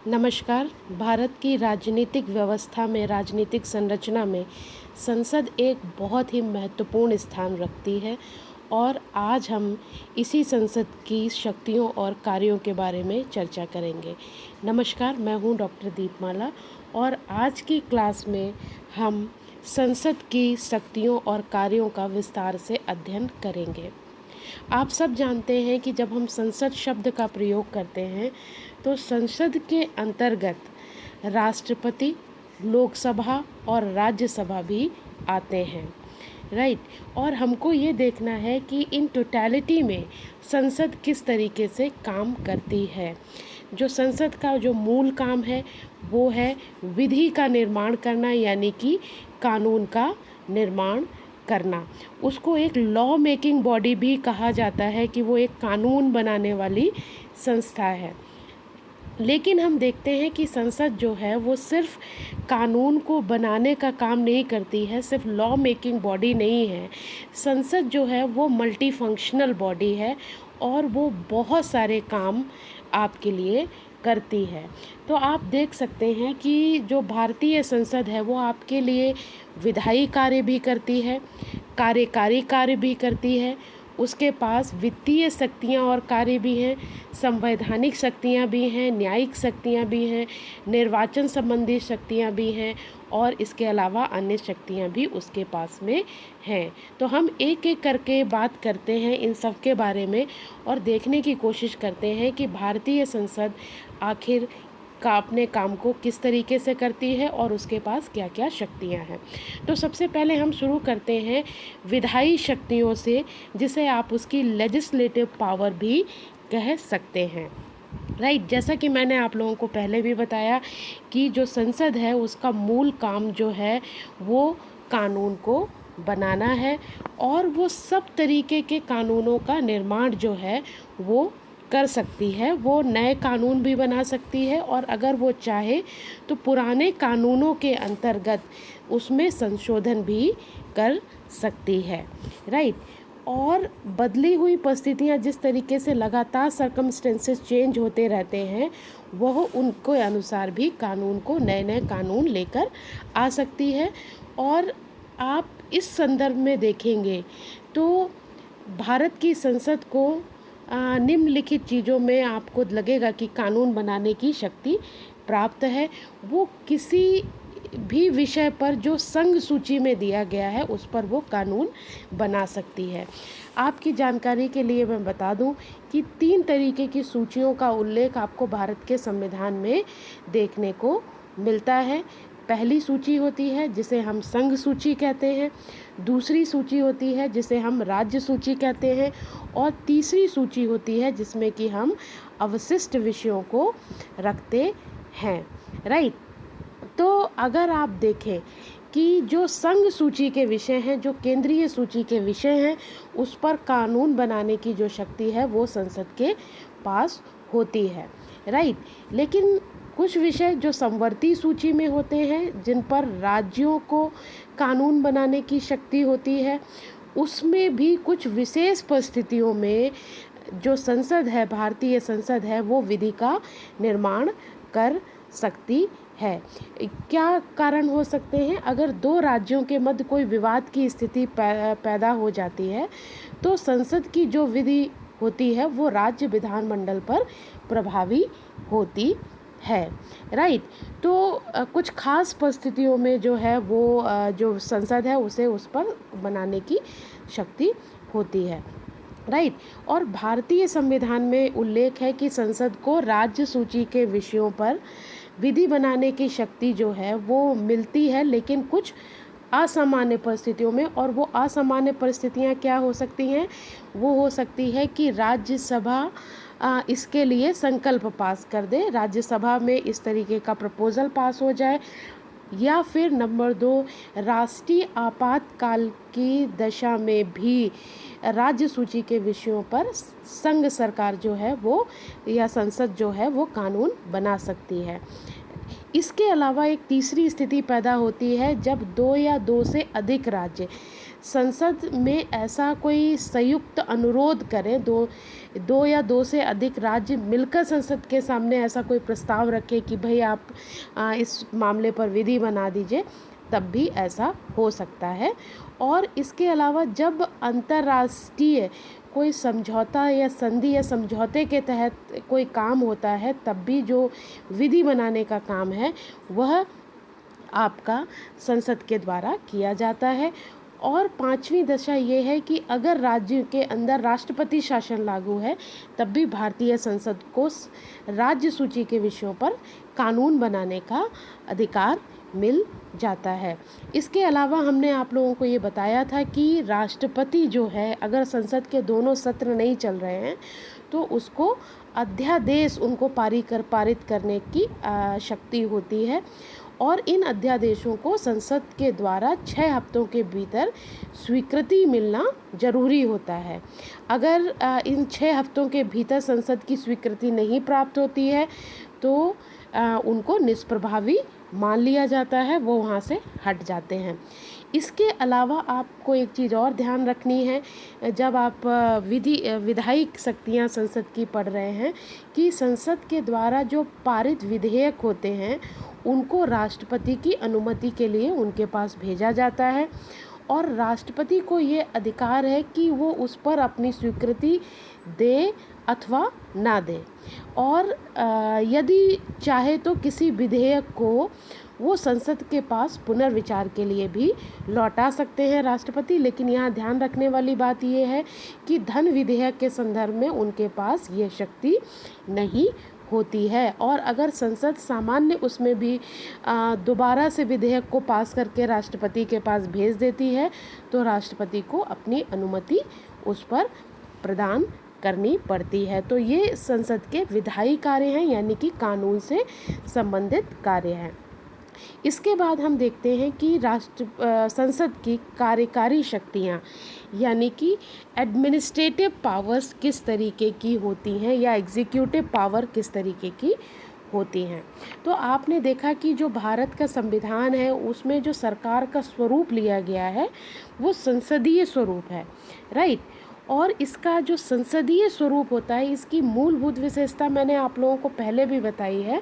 नमस्कार। भारत की राजनीतिक व्यवस्था में, राजनीतिक संरचना में संसद एक बहुत ही महत्वपूर्ण स्थान रखती है और आज हम इसी संसद की शक्तियों और कार्यों के बारे में चर्चा करेंगे। नमस्कार, मैं हूँ डॉक्टर दीपमाला और आज की क्लास में हम संसद की शक्तियों और कार्यों का विस्तार से अध्ययन करेंगे। आप सब जानते हैं कि जब हम संसद शब्द का प्रयोग करते हैं तो संसद के अंतर्गत राष्ट्रपति, लोकसभा और राज्यसभा भी आते हैं, राइट। और हमको ये देखना है कि इन टोटलिटी में संसद किस तरीके से काम करती है। जो संसद का जो मूल काम है वो है विधि का निर्माण करना, यानी कि कानून का निर्माण करना। उसको एक लॉ मेकिंग बॉडी भी कहा जाता है कि वो एक कानून बनाने वाली संस्था है। लेकिन हम देखते हैं कि संसद जो है वो सिर्फ कानून को बनाने का काम नहीं करती है, सिर्फ लॉ मेकिंग बॉडी नहीं है। संसद जो है वो मल्टी फंक्शनल बॉडी है और वो बहुत सारे काम आपके लिए करती है। तो आप देख सकते हैं कि जो भारतीय संसद है वो आपके लिए विधायी कार्य भी करती है, कार्यकारी कार्य भी करती है, उसके पास वित्तीय शक्तियाँ और कार्य भी हैं, संवैधानिक शक्तियाँ भी हैं, न्यायिक शक्तियाँ भी हैं, निर्वाचन संबंधी शक्तियाँ भी हैं और इसके अलावा अन्य शक्तियाँ भी उसके पास में हैं। तो हम एक एक करके बात करते हैं इन सब के बारे में और देखने की कोशिश करते हैं कि भारतीय संसद आखिर अपने काम को किस तरीके से करती है और उसके पास क्या क्या शक्तियां हैं। तो सबसे पहले हम शुरू करते हैं विधायी शक्तियों से, जिसे आप उसकी लेजिस्लेटिव पावर भी कह सकते हैं, राइट। जैसा कि मैंने आप लोगों को पहले भी बताया कि जो संसद है उसका मूल काम जो है वो कानून को बनाना है और वो सब तरीके के कानूनों का निर्माण जो है वो कर सकती है। वो नए कानून भी बना सकती है और अगर वो चाहे तो पुराने कानूनों के अंतर्गत उसमें संशोधन भी कर सकती है, राइट। और बदली हुई परिस्थितियाँ जिस तरीके से लगातार सर्कमस्टेंसेस चेंज होते रहते हैं, वह उनके अनुसार भी कानून को नए नए कानून लेकर आ सकती है। और आप इस संदर्भ में देखेंगे तो भारत की संसद को निम्नलिखित चीज़ों में आपको लगेगा कि कानून बनाने की शक्ति प्राप्त है। वो किसी भी विषय पर जो संघ सूची में दिया गया है उस पर वो कानून बना सकती है। आपकी जानकारी के लिए मैं बता दूं कि 3 तरीके की सूचियों का उल्लेख आपको भारत के संविधान में देखने को मिलता है। पहली सूची होती है जिसे हम संघ सूची कहते हैं, दूसरी सूची होती है जिसे हम राज्य सूची कहते हैं और तीसरी सूची होती है जिसमें कि हम अवशिष्ट विषयों को रखते हैं, राइट। तो अगर आप देखें कि जो संघ सूची के विषय हैं, जो केंद्रीय सूची के विषय हैं, उस पर कानून बनाने की जो शक्ति है वो संसद के पास होती है, राइट। लेकिन कुछ विषय जो समवर्ती सूची में होते हैं, जिन पर राज्यों को कानून बनाने की शक्ति होती है, उसमें भी कुछ विशेष परिस्थितियों में जो संसद है, भारतीय संसद है, वो विधि का निर्माण कर सकती है। क्या कारण हो सकते हैं? अगर 2 राज्यों के मध्य कोई विवाद की स्थिति पैदा हो जाती है तो संसद की जो विधि होती है वो राज्य विधानमंडल पर प्रभावी होती है, राइट। तो कुछ खास परिस्थितियों में जो है वो जो संसद है उसे उस पर बनाने की शक्ति होती है, राइट। और भारतीय संविधान में उल्लेख है कि संसद को राज्य सूची के विषयों पर विधि बनाने की शक्ति जो है वो मिलती है, लेकिन कुछ असामान्य परिस्थितियों में। और वो असामान्य परिस्थितियाँ क्या हो सकती हैं? वो हो सकती है कि राज्यसभा इसके लिए संकल्प पास कर दे, राज्यसभा में इस तरीके का प्रपोजल पास हो जाए, या फिर नंबर 2, राष्ट्रीय आपातकाल की दशा में भी राज्य सूची के विषयों पर संघ सरकार जो है वो या संसद जो है वो कानून बना सकती है। इसके अलावा एक तीसरी स्थिति पैदा होती है जब 2 या 2 से अधिक राज्य संसद में ऐसा कोई संयुक्त अनुरोध करें, दो या दो से अधिक राज्य मिलकर संसद के सामने ऐसा कोई प्रस्ताव रखें कि भाई आप इस मामले पर विधि बना दीजिए, तब भी ऐसा हो सकता है। और इसके अलावा जब अंतर्राष्ट्रीय कोई समझौता या संधि या समझौते के तहत कोई काम होता है, तब भी जो विधि बनाने का काम है वह आपका संसद के द्वारा किया जाता है। और पांचवी दशा ये है कि अगर राज्य के अंदर राष्ट्रपति शासन लागू है, तब भी भारतीय संसद को राज्य सूची के विषयों पर कानून बनाने का अधिकार मिल जाता है। इसके अलावा हमने आप लोगों को ये बताया था कि राष्ट्रपति जो है, अगर संसद के दोनों सत्र नहीं चल रहे हैं तो उसको अध्यादेश उनको पारित करने की शक्ति होती है। और इन अध्यादेशों को संसद के द्वारा 6 हफ्तों के भीतर स्वीकृति मिलना जरूरी होता है। अगर इन 6 हफ्तों के भीतर संसद की स्वीकृति नहीं प्राप्त होती है तो उनको निष्प्रभावी मान लिया जाता है, वो वहाँ से हट जाते हैं। इसके अलावा आपको एक चीज़ और ध्यान रखनी है, जब आप विधायिक शक्तियाँ संसद की पढ़ रहे हैं, कि संसद के द्वारा जो पारित विधेयक होते हैं उनको राष्ट्रपति की अनुमति के लिए उनके पास भेजा जाता है। और राष्ट्रपति को ये अधिकार है कि वो उस पर अपनी स्वीकृति दे अथवा ना दे। और यदि चाहे तो किसी विधेयक को वो संसद के पास पुनर्विचार के लिए भी लौटा सकते हैं राष्ट्रपति। लेकिन यहाँ ध्यान रखने वाली बात ये है कि धन विधेयक के संदर्भ में उनके पास ये शक्ति नहीं होती है। और अगर संसद सामान्य उसमें भी दोबारा से विधेयक को पास करके राष्ट्रपति के पास भेज देती है तो राष्ट्रपति को अपनी अनुमति उस पर प्रदान करनी पड़ती है। तो ये संसद के विधायी कार्य हैं, यानी कि कानून से संबंधित कार्य हैं। इसके बाद हम देखते हैं कि संसद की कार्यकारी शक्तियाँ यानी कि एडमिनिस्ट्रेटिव पावर्स किस तरीके की होती हैं या एग्जीक्यूटिव पावर किस तरीके की होती हैं। तो आपने देखा कि जो भारत का संविधान है उसमें जो सरकार का स्वरूप लिया गया है वो संसदीय स्वरूप है, राइट। और इसका जो संसदीय स्वरूप होता है, इसकी मूलभूत विशेषता मैंने आप लोगों को पहले भी बताई है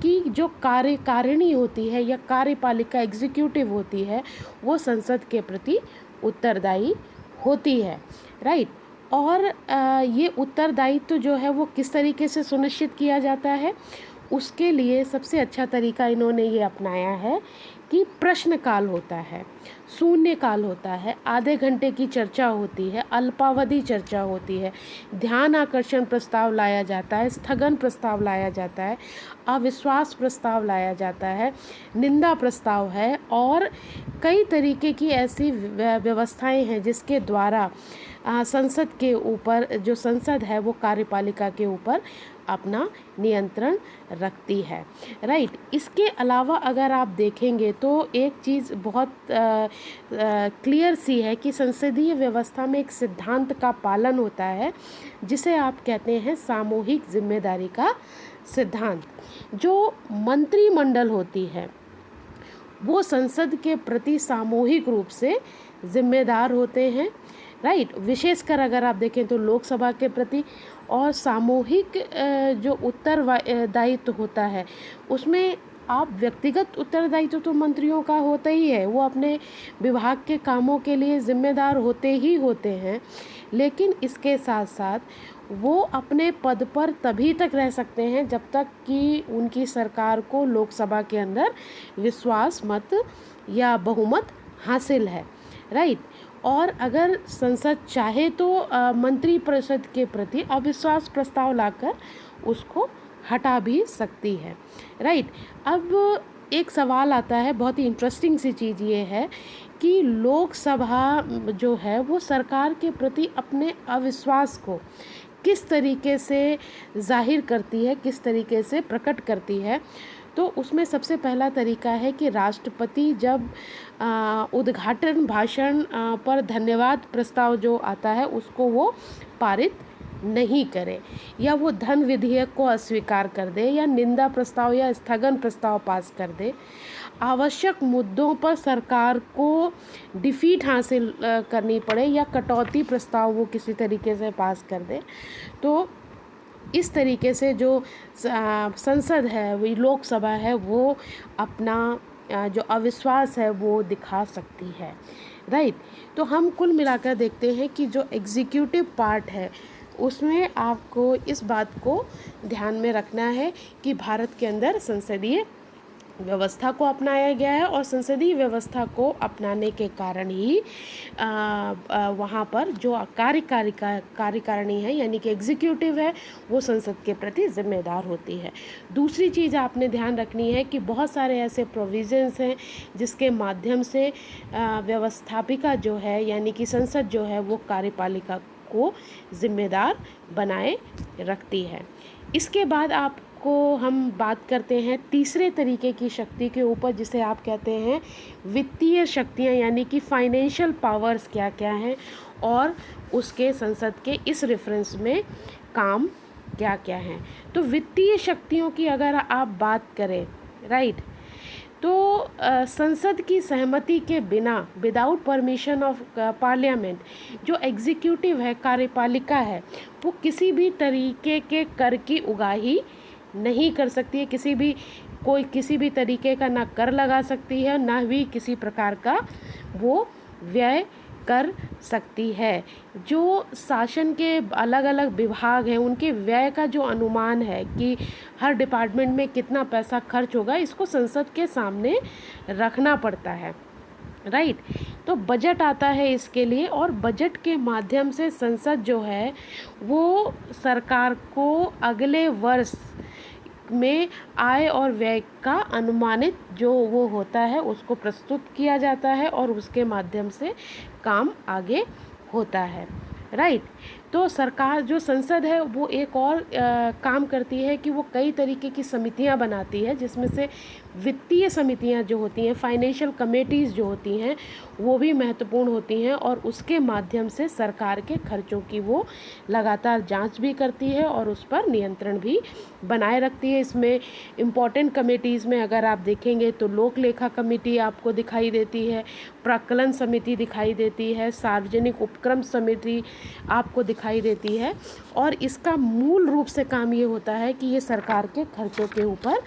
कि जो कार्यकारिणी होती है या कार्यपालिका एग्जीक्यूटिव होती है वो संसद के प्रति उत्तरदायी होती है, राइट। और ये उत्तरदायित्व जो है वो किस तरीके से सुनिश्चित किया जाता है, उसके लिए सबसे अच्छा तरीका इन्होंने ये अपनाया है कि प्रश्नकाल होता है, शून्यकाल होता है, आधे घंटे की चर्चा होती है, अल्पावधि चर्चा होती है, ध्यान आकर्षण प्रस्ताव लाया जाता है, स्थगन प्रस्ताव लाया जाता है, अविश्वास प्रस्ताव लाया जाता है, निंदा प्रस्ताव है। और कई तरीके की ऐसी व्यवस्थाएं हैं जिसके द्वारा संसद के ऊपर, जो संसद है वो कार्यपालिका के ऊपर अपना नियंत्रण रखती है, राइट। इसके अलावा अगर आप देखेंगे तो एक चीज़ बहुत क्लियर सी है कि संसदीय व्यवस्था में एक सिद्धांत का पालन होता है जिसे आप कहते हैं सामूहिक जिम्मेदारी का सिद्धांत। जो मंत्रिमंडल होती है वो संसद के प्रति सामूहिक रूप से जिम्मेदार होते हैं, राइट। विशेषकर अगर आप देखें तो लोकसभा के प्रति। और सामूहिक जो उत्तरदायित्व होता है उसमें आप व्यक्तिगत उत्तरदायित्व तो मंत्रियों का होता ही है, वो अपने विभाग के कामों के लिए जिम्मेदार होते ही होते हैं। लेकिन इसके साथ साथ वो अपने पद पर तभी तक रह सकते हैं जब तक कि उनकी सरकार को लोकसभा के अंदर विश्वास मत या बहुमत हासिल है, राइट। और अगर संसद चाहे तो मंत्रिपरिषद के प्रति अविश्वास प्रस्ताव लाकर उसको हटा भी सकती है, राइट। अब एक सवाल आता है, बहुत ही इंटरेस्टिंग सी चीज़ ये है कि लोकसभा जो है वो सरकार के प्रति अपने अविश्वास को किस तरीके से जाहिर करती है, किस तरीके से प्रकट करती है। तो उसमें सबसे पहला तरीका है कि राष्ट्रपति जब उद्घाटन भाषण पर धन्यवाद प्रस्ताव जो आता है उसको वो पारित नहीं करे, या वो धन विधेयक को अस्वीकार कर दे, या निंदा प्रस्ताव या स्थगन प्रस्ताव पास कर दे। आवश्यक मुद्दों पर सरकार को डिफीट हासिल करनी पड़े, या कटौती प्रस्ताव वो किसी तरीके से पास कर दे, तो इस तरीके से जो संसद है, वो लोकसभा है, वो अपना जो अविश्वास है वो दिखा सकती है, राइट। तो हम कुल मिलाकर देखते हैं कि जो एग्जीक्यूटिव पार्ट है उसमें आपको इस बात को ध्यान में रखना है कि भारत के अंदर संसदीय व्यवस्था को अपनाया गया है, और संसदीय व्यवस्था को अपनाने के कारण ही वहाँ पर जो कार्यकारिणी है यानी कि एग्जीक्यूटिव है वो संसद के प्रति जिम्मेदार होती है। दूसरी चीज़ आपने ध्यान रखनी है कि बहुत सारे ऐसे प्रोविज़न्स हैं जिसके माध्यम से व्यवस्थापिका जो है यानी कि संसद जो है वो कार्यपालिका को जिम्मेदार बनाए रखती है। इसके बाद आपको हम बात करते हैं तीसरे तरीके की शक्ति के ऊपर, जिसे आप कहते हैं वित्तीय शक्तियाँ, यानी कि फाइनेंशियल पावर्स क्या क्या हैं और उसके संसद के इस रेफरेंस में काम क्या क्या हैं। तो वित्तीय शक्तियों की अगर आप बात करें, राइट, तो संसद की सहमति के बिना, विदाउट परमिशन ऑफ पार्लियामेंट, जो एग्जीक्यूटिव है, कार्यपालिका है, वो किसी भी तरीके के कर की उगाही नहीं कर सकती है। किसी भी तरीके का ना कर लगा सकती है, ना भी किसी प्रकार का वो व्यय कर सकती है। जो शासन के अलग अलग विभाग हैं उनके व्यय का जो अनुमान है कि हर डिपार्टमेंट में कितना पैसा खर्च होगा, इसको संसद के सामने रखना पड़ता है, राइट। तो बजट आता है इसके लिए, और बजट के माध्यम से संसद जो है वो सरकार को अगले वर्ष में आय और व्यय का अनुमानित जो वो होता है उसको प्रस्तुत किया जाता है, और उसके माध्यम से काम आगे होता है, राइट। तो सरकार जो संसद है वो एक और काम करती है कि वो कई तरीके की समितियां बनाती है, जिसमें से वित्तीय समितियां जो होती हैं, फाइनेंशियल कमेटीज़ जो होती हैं, वो भी महत्वपूर्ण होती हैं, और उसके माध्यम से सरकार के खर्चों की वो लगातार जांच भी करती है और उस पर नियंत्रण भी बनाए रखती है। इसमें इम्पॉर्टेंट कमेटीज़ में अगर आप देखेंगे तो लोक लेखा कमेटी आपको दिखाई देती है, प्राक्कलन समिति दिखाई देती है, सार्वजनिक उपक्रम समिति आपको दिखाई देती है, और इसका मूल रूप से काम ये होता है कि ये सरकार के खर्चों के ऊपर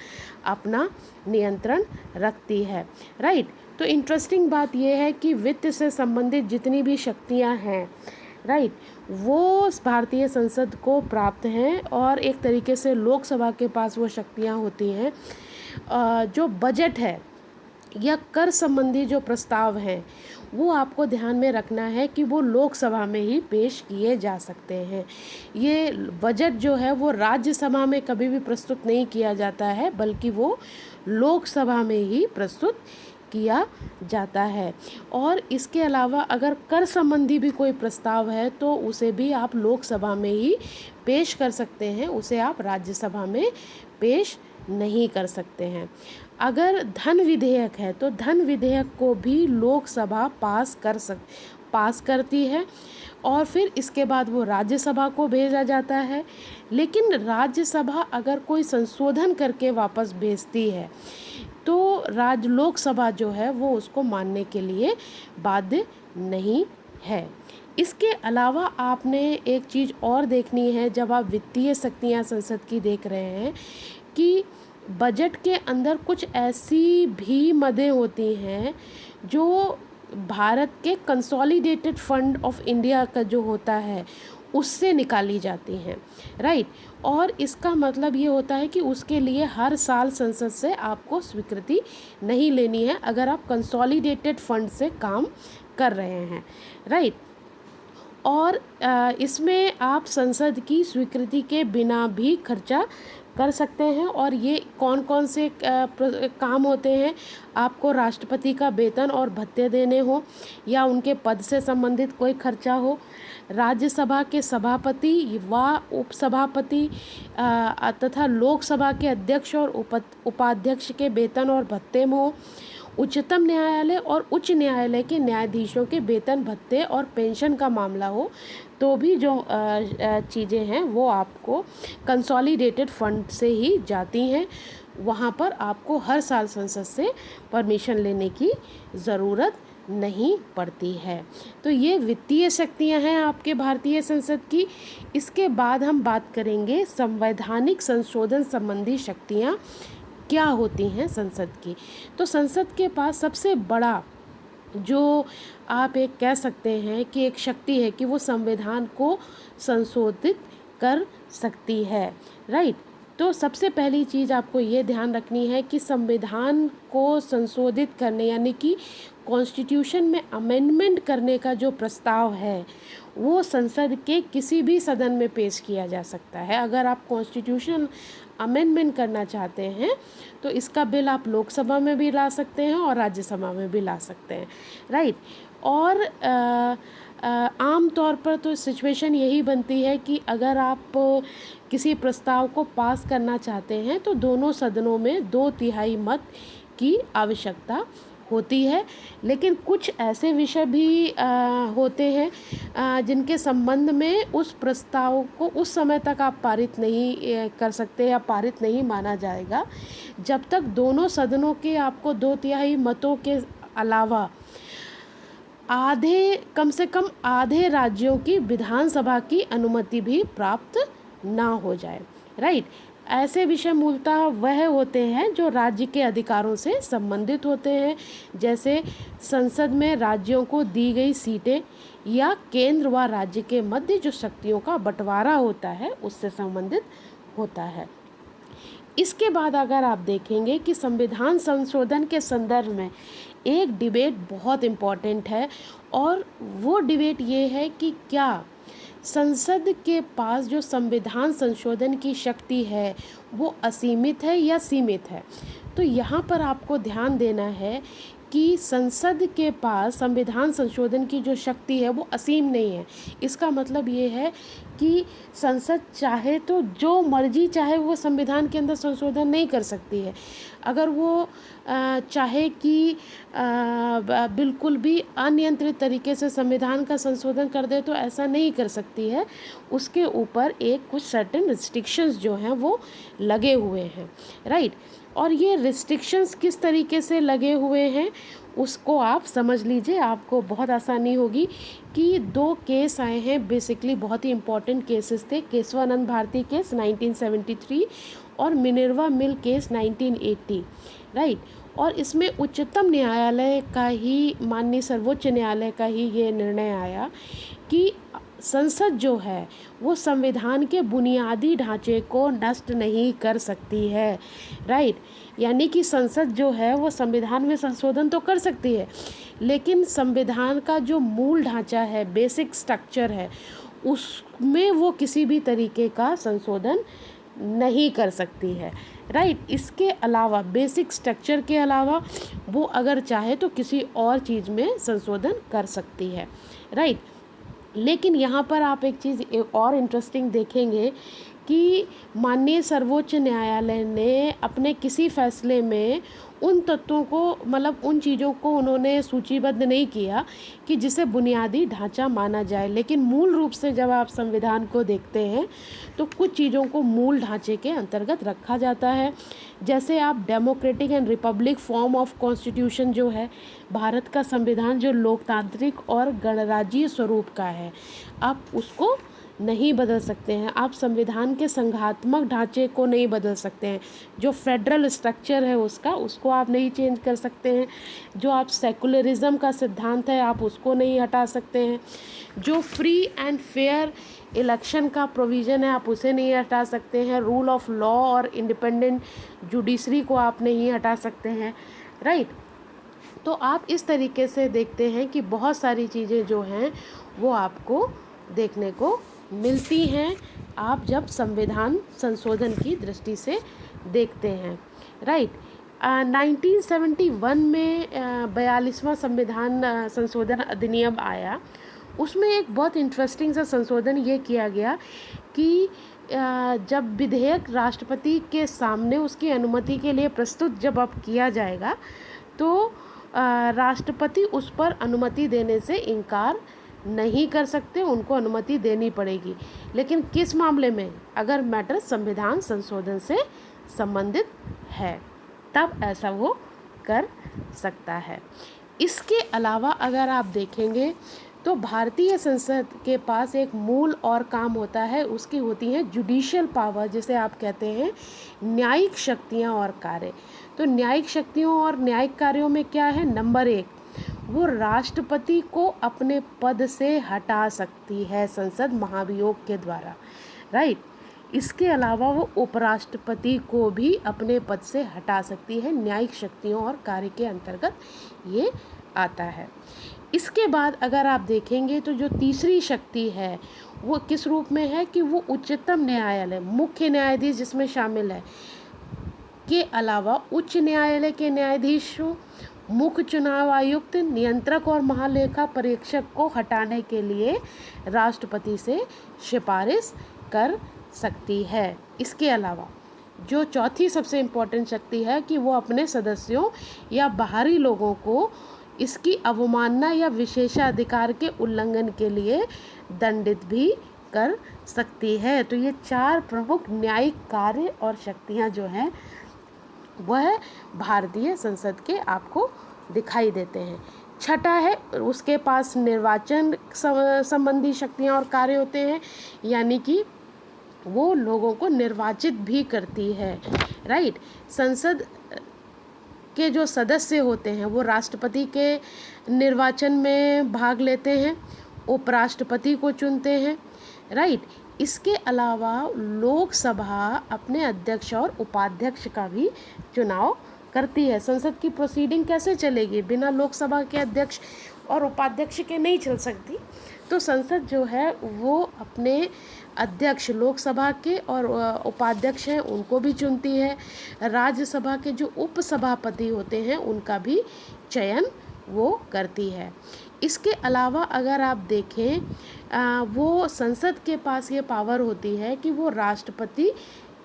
अपना नियंत्रण रखती है, राइट। तो इंटरेस्टिंग बात यह है कि वित्त से संबंधित जितनी भी शक्तियां हैं, राइट, वो भारतीय संसद को प्राप्त हैं, और एक तरीके से लोकसभा के पास वो शक्तियां होती हैं। जो बजट है या कर संबंधी जो प्रस्ताव हैं वो आपको ध्यान में रखना है कि वो लोकसभा में ही पेश किए जा सकते हैं। ये बजट जो है वो राज्यसभा में कभी भी प्रस्तुत नहीं किया जाता है, बल्कि वो लोकसभा में ही प्रस्तुत किया जाता है। और इसके अलावा अगर कर संबंधी भी कोई प्रस्ताव है तो उसे भी आप लोकसभा में ही पेश कर सकते हैं, उसे आप राज्यसभा में पेश नहीं कर सकते हैं। अगर धन विधेयक है तो धन विधेयक को भी लोकसभा पास करती है, और फिर इसके बाद वो राज्यसभा को भेजा जाता है। लेकिन राज्यसभा अगर कोई संशोधन करके वापस भेजती है तो लोकसभा जो है वो उसको मानने के लिए बाध्य नहीं है। इसके अलावा आपने एक चीज़ और देखनी है जब आप वित्तीय शक्तियाँ संसद की देख रहे हैं, कि बजट के अंदर कुछ ऐसी भी मदें होती हैं जो भारत के कंसोलिडेटेड फंड ऑफ इंडिया का जो होता है उससे निकाली जाती हैं, राइट। और इसका मतलब ये होता है कि उसके लिए हर साल संसद से आपको स्वीकृति नहीं लेनी है अगर आप कंसोलिडेटेड फंड से काम कर रहे हैं, राइट। और इसमें आप संसद की स्वीकृति के बिना भी खर्चा कर सकते हैं। और ये कौन कौन से काम होते हैं, आपको राष्ट्रपति का वेतन और भत्ते देने हो, या उनके पद से संबंधित कोई खर्चा हो, राज्यसभा के सभापति व उपसभापति तथा लोकसभा के अध्यक्ष और उपाध्यक्ष के वेतन और भत्ते में हो, उच्चतम न्यायालय और उच्च न्यायालय के न्यायाधीशों के वेतन भत्ते और पेंशन का मामला हो तो भी जो चीज़ें हैं वो आपको कंसोलिडेटेड फंड से ही जाती हैं। वहाँ पर आपको हर साल संसद से परमिशन लेने की ज़रूरत नहीं पड़ती है। तो ये वित्तीय शक्तियाँ हैं आपके भारतीय संसद की। इसके बाद हम बात करेंगे संवैधानिक संशोधन संबंधी शक्तियाँ क्या होती हैं संसद की। तो संसद के पास सबसे बड़ा जो आप एक कह सकते हैं कि एक शक्ति है कि वो संविधान को संशोधित कर सकती है, राइट। तो सबसे पहली चीज़ आपको ये ध्यान रखनी है कि संविधान को संशोधित करने यानी कि कॉन्स्टिट्यूशन में अमेंडमेंट करने का जो प्रस्ताव है वो संसद के किसी भी सदन में पेश किया जा सकता है। अगर आप कॉन्स्टिट्यूशन अमेंडमेंट करना चाहते हैं तो इसका बिल आप लोकसभा में भी ला सकते हैं और राज्यसभा में भी ला सकते हैं, राइट। और आम तौर पर तो सिचुएशन यही बनती है कि अगर आप किसी प्रस्ताव को पास करना चाहते हैं तो दोनों सदनों में 2/3 मत की आवश्यकता होती है। लेकिन कुछ ऐसे विषय भी होते हैं जिनके संबंध में उस प्रस्ताव को उस समय तक आप पारित नहीं कर सकते या पारित नहीं माना जाएगा जब तक दोनों सदनों के आपको 2/3 मतों के अलावा कम से कम आधे राज्यों की विधानसभा की अनुमति भी प्राप्त ना हो जाए, राइट। ऐसे विषय मूलतः वह होते हैं जो राज्य के अधिकारों से संबंधित होते हैं, जैसे संसद में राज्यों को दी गई सीटें या केंद्र व राज्य के मध्य जो शक्तियों का बंटवारा होता है उससे संबंधित होता है। इसके बाद अगर आप देखेंगे कि संविधान संशोधन के संदर्भ में एक डिबेट बहुत इम्पॉर्टेंट है और वो डिबेट ये है कि क्या संसद के पास जो संविधान संशोधन की शक्ति है वो असीमित है या सीमित है। तो यहाँ पर आपको ध्यान देना है कि संसद के पास संविधान संशोधन की जो शक्ति है वो असीम नहीं है। इसका मतलब ये है कि संसद चाहे तो जो मर्जी चाहे वो संविधान के अंदर संशोधन नहीं कर सकती है। अगर वो चाहे कि बिल्कुल भी अनियंत्रित तरीके से संविधान का संशोधन कर दे तो ऐसा नहीं कर सकती है। उसके ऊपर एक कुछ सर्टेन रिस्ट्रिक्शंस जो हैं वो लगे हुए हैं, राइट। और ये रिस्ट्रिक्शंस किस तरीके से लगे हुए हैं उसको आप समझ लीजिए, आपको बहुत आसानी होगी कि 2 केस आए हैं बेसिकली, बहुत ही इम्पॉर्टेंट केसेस थे। केशवानंद भारती केस 1973 और मिनर्वा मिल केस 1980, राइट। और इसमें उच्चतम न्यायालय का ही, माननीय सर्वोच्च न्यायालय का ही ये निर्णय आया कि संसद जो है वो संविधान के बुनियादी ढांचे को नष्ट नहीं कर सकती है, राइट। यानी कि संसद जो है वो संविधान में संशोधन तो कर सकती है लेकिन संविधान का जो मूल ढांचा है, बेसिक स्ट्रक्चर है, उसमें वो किसी भी तरीके का संशोधन नहीं कर सकती है, राइट। इसके अलावा बेसिक स्ट्रक्चर के अलावा वो अगर चाहे तो किसी और चीज़ में संशोधन कर सकती है, राइट। लेकिन यहाँ पर आप एक चीज़ और इंटरेस्टिंग देखेंगे कि माननीय सर्वोच्च न्यायालय ने अपने किसी फैसले में उन तत्वों को, मतलब उन चीज़ों को उन्होंने सूचीबद्ध नहीं किया कि जिसे बुनियादी ढांचा माना जाए। लेकिन मूल रूप से जब आप संविधान को देखते हैं तो कुछ चीज़ों को मूल ढांचे के अंतर्गत रखा जाता है। जैसे आप democratic and Republic form of constitution जो है, भारत का संविधान जो लोकतांत्रिक और गणराज्यीय स्वरूप का है, आप उसको नहीं बदल सकते हैं। आप संविधान के संघात्मक ढांचे को नहीं बदल सकते हैं। जो फेडरल स्ट्रक्चर है उसको आप नहीं चेंज कर सकते हैं। जो आप सेकुलरिज्म का सिद्धांत है आप उसको नहीं हटा सकते हैं। जो फ्री एंड फेयर इलेक्शन का प्रोविज़न है आप उसे नहीं हटा सकते हैं। रूल ऑफ लॉ और इंडिपेंडेंट जुडिशरी को आप नहीं हटा सकते हैं, राइट। तो आप इस तरीके से देखते हैं कि बहुत सारी चीज़ें जो हैं वो आपको देखने को मिलती हैं आप जब संविधान संशोधन की दृष्टि से देखते हैं, राइट। 1971 में 42वां संविधान संशोधन अधिनियम आया। उसमें एक बहुत इंटरेस्टिंग सा संशोधन ये किया गया कि जब विधेयक राष्ट्रपति के सामने उसकी अनुमति के लिए प्रस्तुत जब अब किया जाएगा तो राष्ट्रपति उस पर अनुमति देने से इनकार नहीं कर सकते, उनको अनुमति देनी पड़ेगी। लेकिन किस मामले में? अगर मैटर संविधान संशोधन से संबंधित है, तब ऐसा वो कर सकता है। इसके अलावा अगर आप देखेंगे तो भारतीय संसद के पास एक मूल और काम होता है, उसकी होती है जुडिशियल पावर, जिसे आप कहते हैं न्यायिक शक्तियाँ और कार्य। तो न्यायिक शक्तियों और न्यायिक कार्यों में क्या है? नंबर 1, वो राष्ट्रपति को अपने पद से हटा सकती है संसद महाभियोग के द्वारा, राइट। इसके अलावा वो उपराष्ट्रपति को भी अपने पद से हटा सकती है, न्यायिक शक्तियों और कार्य के अंतर्गत ये आता है। इसके बाद अगर आप देखेंगे तो जो तीसरी शक्ति है वो किस रूप में है कि वो उच्चतम न्यायालय, मुख्य न्यायाधीश जिसमें शामिल है, के अलावा उच्च न्यायालय के न्यायाधीशों, मुख्य चुनाव आयुक्त, नियंत्रक और महालेखा परीक्षक को हटाने के लिए राष्ट्रपति से सिफारिश कर सकती है। इसके अलावा जो चौथी सबसे इम्पोर्टेंट शक्ति है कि वो अपने सदस्यों या बाहरी लोगों को इसकी अवमानना या विशेषाधिकार के उल्लंघन के लिए दंडित भी कर सकती है। तो ये 4 प्रमुख न्यायिक कार्य और शक्तियाँ जो हैं वह भारतीय संसद के आपको दिखाई देते हैं। छठा है, उसके पास निर्वाचन संबंधी शक्तियाँ और कार्य होते हैं, यानी कि वो लोगों को निर्वाचित भी करती है, राइट। संसद के जो सदस्य होते हैं वो राष्ट्रपति के निर्वाचन में भाग लेते हैं, उपराष्ट्रपति को चुनते हैं, राइट। इसके अलावा लोकसभा अपने अध्यक्ष और उपाध्यक्ष का भी चुनाव करती है। संसद की प्रोसीडिंग कैसे चलेगी? बिना लोकसभा के अध्यक्ष और उपाध्यक्ष के नहीं चल सकती। तो संसद जो है वो अपने अध्यक्ष लोकसभा के और उपाध्यक्ष हैं उनको भी चुनती है। राज्यसभा के जो उपसभापति होते हैं उनका भी चयन वो करती है। इसके अलावा अगर आप देखें वो संसद के पास ये पावर होती है कि वो राष्ट्रपति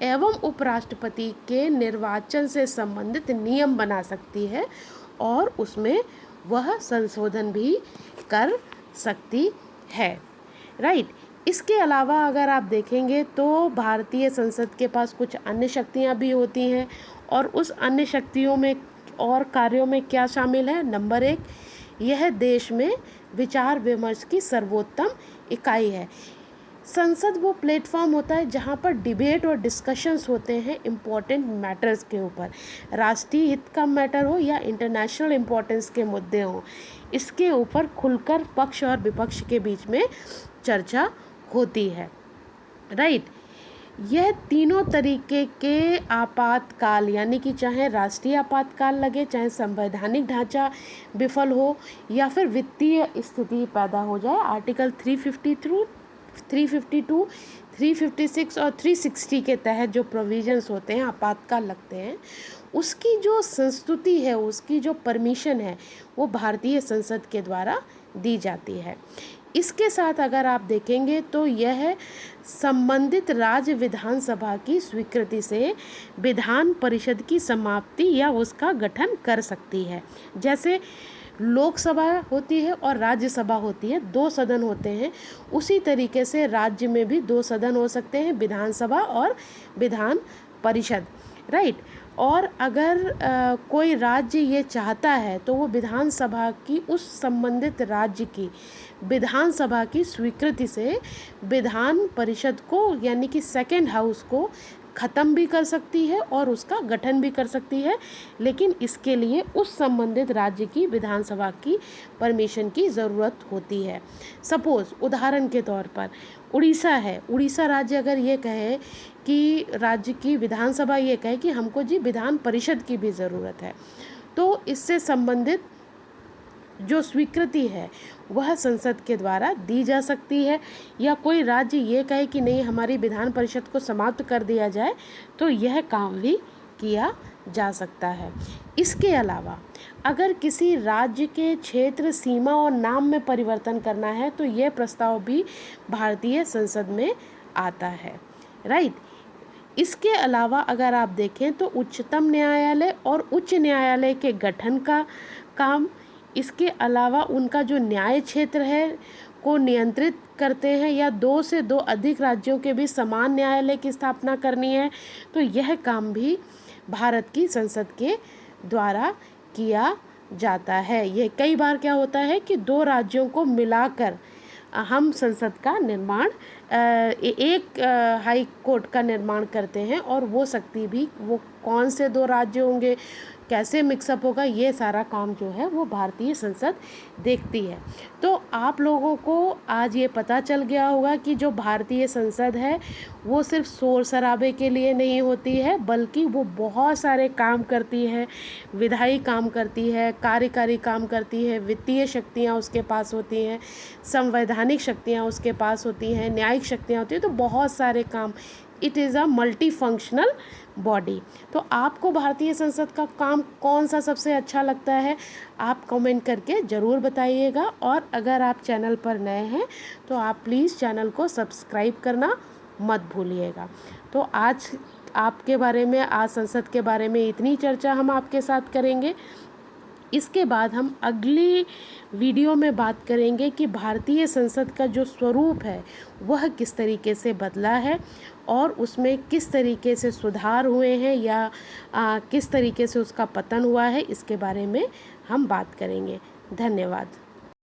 एवं उपराष्ट्रपति के निर्वाचन से संबंधित नियम बना सकती है और उसमें वह संशोधन भी कर सकती है, राइट। इसके अलावा अगर आप देखेंगे तो भारतीय संसद के पास कुछ अन्य शक्तियाँ भी होती हैं और उस अन्य शक्तियों में और कार्यों में क्या शामिल है? नंबर 1, यह देश में विचार विमर्श की सर्वोत्तम इकाई है। संसद वो प्लेटफॉर्म होता है जहाँ पर डिबेट और डिस्कशंस होते हैं इम्पोर्टेंट मैटर्स के ऊपर, राष्ट्रीय हित का मैटर हो या इंटरनेशनल इम्पोर्टेंस के मुद्दे हों, इसके ऊपर खुलकर पक्ष और विपक्ष के बीच में चर्चा होती है, राइट। यह तीनों तरीके के आपातकाल, यानी कि चाहे राष्ट्रीय आपातकाल लगे, चाहे संवैधानिक ढांचा विफल हो या फिर वित्तीय स्थिति पैदा हो जाए, आर्टिकल 352, 356 और 360 के तहत जो प्रोविजंस होते हैं, आपातकाल लगते हैं, उसकी जो संस्तुति है, उसकी जो परमिशन है, वो भारतीय संसद के द्वारा दी जाती है। इसके साथ अगर आप देखेंगे तो यह संबंधित राज्य विधानसभा की स्वीकृति से विधान परिषद की समाप्ति या उसका गठन कर सकती है। जैसे लोकसभा होती है और राज्यसभा होती है, 2 सदन होते हैं, उसी तरीके से राज्य में भी 2 सदन हो सकते हैं, विधानसभा और विधान परिषद, राइट। और अगर कोई राज्य ये चाहता है तो वो विधानसभा की, उस संबंधित राज्य की विधानसभा की स्वीकृति से विधान परिषद को, यानी कि सेकेंड हाउस को ख़त्म भी कर सकती है और उसका गठन भी कर सकती है, लेकिन इसके लिए उस संबंधित राज्य की विधानसभा की परमिशन की ज़रूरत होती है। सपोज़ उदाहरण के तौर पर उड़ीसा है, उड़ीसा राज्य अगर ये कहे कि राज्य की विधानसभा ये कहे कि हमको जी विधान परिषद की भी ज़रूरत है, तो इससे संबंधित जो स्वीकृति है वह संसद के द्वारा दी जा सकती है। या कोई राज्य ये कहे कि नहीं, हमारी विधान परिषद को समाप्त कर दिया जाए, तो यह काम भी किया जा सकता है। इसके अलावा अगर किसी राज्य के क्षेत्र, सीमा और नाम में परिवर्तन करना है तो यह प्रस्ताव भी भारतीय संसद में आता है, राइट। इसके अलावा अगर आप देखें तो उच्चतम न्यायालय और उच्च न्यायालय के गठन का काम, इसके अलावा उनका जो न्याय क्षेत्र है को नियंत्रित करते हैं, या 2 से 2 अधिक राज्यों के बीच समान न्यायालय की स्थापना करनी है, तो यह काम भी भारत की संसद के द्वारा किया जाता है। ये कई बार क्या होता है कि 2 राज्यों को मिलाकर हम संसद का निर्माण एक हाई कोर्ट का निर्माण करते हैं, और वो शक्ति भी वो कौन से 2 राज्य होंगे, कैसे मिक्सअप होगा, ये सारा काम जो है वो भारतीय संसद देखती है। तो आप लोगों को आज ये पता चल गया होगा कि जो भारतीय संसद है वो सिर्फ शोर शराबे के लिए नहीं होती है, बल्कि वो बहुत सारे काम करती है, विधायी काम करती है, कार्यकारी काम करती है, वित्तीय शक्तियाँ उसके पास होती हैं, संवैधानिक शक्तियाँ उसके पास होती हैं, न्यायिक शक्तियाँ होती हैं, तो बहुत सारे काम। It is a multi functional body. तो आपको भारतीय संसद का काम कौन सा सबसे अच्छा लगता है, आप कमेंट करके ज़रूर बताइएगा। और अगर आप चैनल पर नए हैं तो आप प्लीज़ चैनल को सब्सक्राइब करना मत भूलिएगा। तो आज आपके बारे में, आज संसद के बारे में इतनी चर्चा हम आपके साथ करेंगे। इसके बाद हम अगली वीडियो में बात करेंगे कि भारतीय संसद का जो स्वरूप है वह किस तरीके से बदला है, और उसमें किस तरीके से सुधार हुए हैं, या किस तरीके से उसका पतन हुआ है, इसके बारे में हम बात करेंगे। धन्यवाद।